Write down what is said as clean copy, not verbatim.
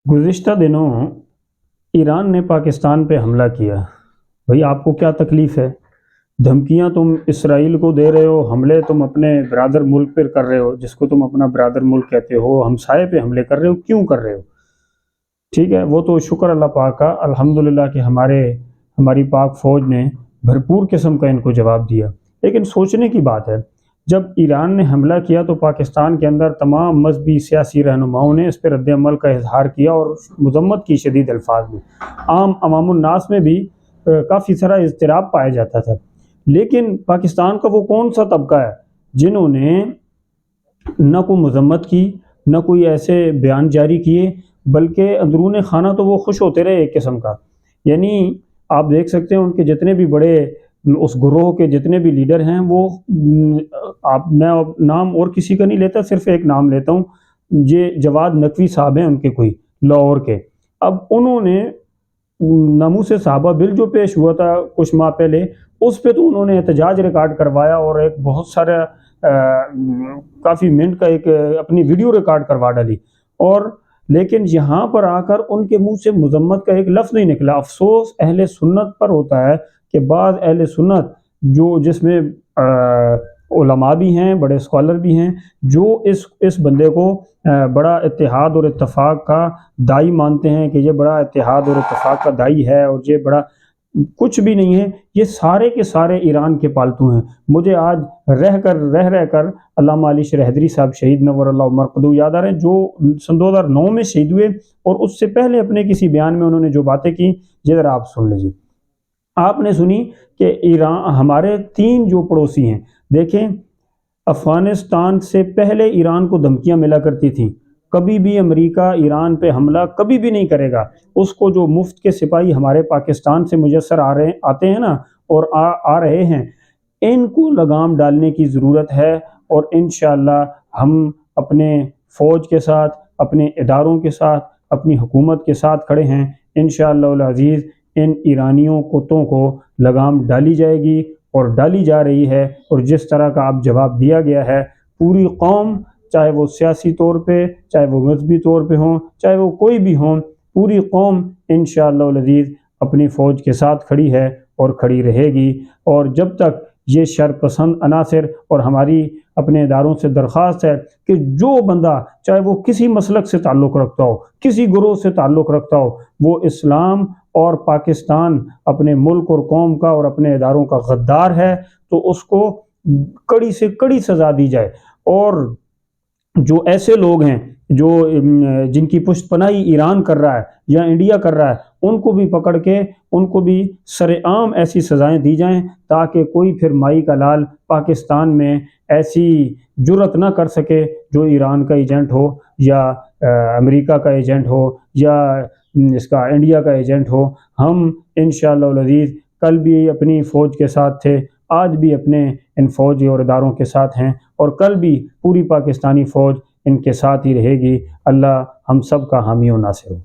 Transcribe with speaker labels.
Speaker 1: گزشتہ دنوں ایران نے پاکستان پہ حملہ کیا۔ بھئی آپ کو کیا تکلیف ہے؟ دھمکیاں تم اسرائیل کو دے رہے ہو، حملے تم اپنے برادر ملک پر کر رہے ہو، جس کو تم اپنا برادر ملک کہتے ہو، ہمسائے پہ حملے کر رہے ہو، کیوں کر رہے ہو؟ ٹھیک ہے، وہ تو شکر اللہ پاک کا، الحمدللہ کہ ہماری پاک فوج نے بھرپور قسم کا ان کو جواب دیا۔ لیکن سوچنے کی بات ہے، جب ایران نے حملہ کیا تو پاکستان کے اندر تمام مذہبی سیاسی رہنماؤں نے اس پہ رد عمل کا اظہار کیا اور مذمت کی شدید الفاظ میں۔ عام عوام الناس میں بھی کافی سارا اضطراب پایا جاتا تھا، لیکن پاکستان کا وہ کون سا طبقہ ہے جنہوں نے نہ کوئی مذمت کی، نہ کوئی ایسے بیان جاری کیے، بلکہ اندرون خانہ تو وہ خوش ہوتے رہے ایک قسم کا۔ یعنی آپ دیکھ سکتے ہیں ان کے جتنے بھی بڑے اس گروہ کے جتنے بھی لیڈر ہیں، وہ میں نام اور کسی کا نہیں لیتا، صرف ایک نام لیتا ہوں، یہ جواد نقوی صاحب ہیں ان کے، کوئی لاہور کے۔ اب انہوں نے ناموس صحابہ بل جو پیش ہوا تھا کچھ ماہ پہلے، اس پہ تو انہوں نے احتجاج ریکارڈ کروایا اور ایک بہت سارا کافی منٹ کا ایک اپنی ویڈیو ریکارڈ کروا ڈالی، اور لیکن یہاں پر آ کر ان کے منہ سے مذمت کا ایک لفظ نہیں نکلا۔ افسوس اہل سنت پر ہوتا ہے کہ بعض اہل سنت جس میں علماء بھی ہیں، بڑے اسکالر بھی ہیں، جو اس بندے کو بڑا اتحاد اور اتفاق کا دائی مانتے ہیں کہ یہ بڑا اتحاد اور اتفاق کا دائی ہے اور یہ بڑا کچھ بھی نہیں ہے، یہ سارے کے سارے ایران کے پالتو ہیں۔ مجھے آج رہ کر علامہ علی شرحدری صاحب شہید نور اللہ مرقدو یاد آ رہے ہیں، جو سن 2009 میں شہید ہوئے، اور اس سے پہلے اپنے کسی بیان میں انہوں نے جو باتیں کی، یہ ذرا آپ سن لیجیے۔ آپ نے سنی کہ ایران ہمارے 3 جو پڑوسی ہیں، دیکھیں افغانستان سے پہلے ایران کو دھمکیاں ملا کرتی تھیں، کبھی بھی امریکہ ایران پہ حملہ کبھی بھی نہیں کرے گا۔ اس کو جو مفت کے سپاہی ہمارے پاکستان سے میسر آتے ہیں نا، اور آ رہے ہیں، ان کو لگام ڈالنے کی ضرورت ہے، اور انشاءاللہ ہم اپنے فوج کے ساتھ، اپنے اداروں کے ساتھ، اپنی حکومت کے ساتھ کھڑے ہیں۔ انشاءاللہ العزیز ان ایرانیوں کتوں کو لگام ڈالی جائے گی اور ڈالی جا رہی ہے، اور جس طرح کا اب جواب دیا گیا ہے، پوری قوم، چاہے وہ سیاسی طور پہ، چاہے وہ مذہبی طور پہ ہوں، چاہے وہ کوئی بھی ہوں، پوری قوم انشاءاللہ العزیز اپنی فوج کے ساتھ کھڑی ہے اور کھڑی رہے گی۔ اور جب تک یہ شر پسند عناصر، اور ہماری اپنے اداروں سے درخواست ہے کہ جو بندہ چاہے وہ کسی مسلک سے تعلق رکھتا ہو، کسی گروہ سے تعلق رکھتا ہو، وہ اسلام اور پاکستان، اپنے ملک اور قوم کا اور اپنے اداروں کا غدار ہے، تو اس کو کڑی سے کڑی سزا دی جائے۔ اور جو ایسے لوگ ہیں جن کی پشت پناہی ایران کر رہا ہے یا انڈیا کر رہا ہے، ان کو بھی پکڑ کے ان کو بھی سرعام ایسی سزائیں دی جائیں، تاکہ کوئی پھر مائی کا لال پاکستان میں ایسی جرت نہ کر سکے جو ایران کا ایجنٹ ہو، یا امریکہ کا ایجنٹ ہو، یا اس کا انڈیا کا ایجنٹ ہو۔ ہم انشاءاللہ العزیز کل بھی اپنی فوج کے ساتھ تھے، آج بھی اپنے ان فوجی اور اداروں کے ساتھ ہیں، اور کل بھی پوری پاکستانی فوج ان کے ساتھ ہی رہے گی۔ اللہ ہم سب کا حامی و ناصر ہو۔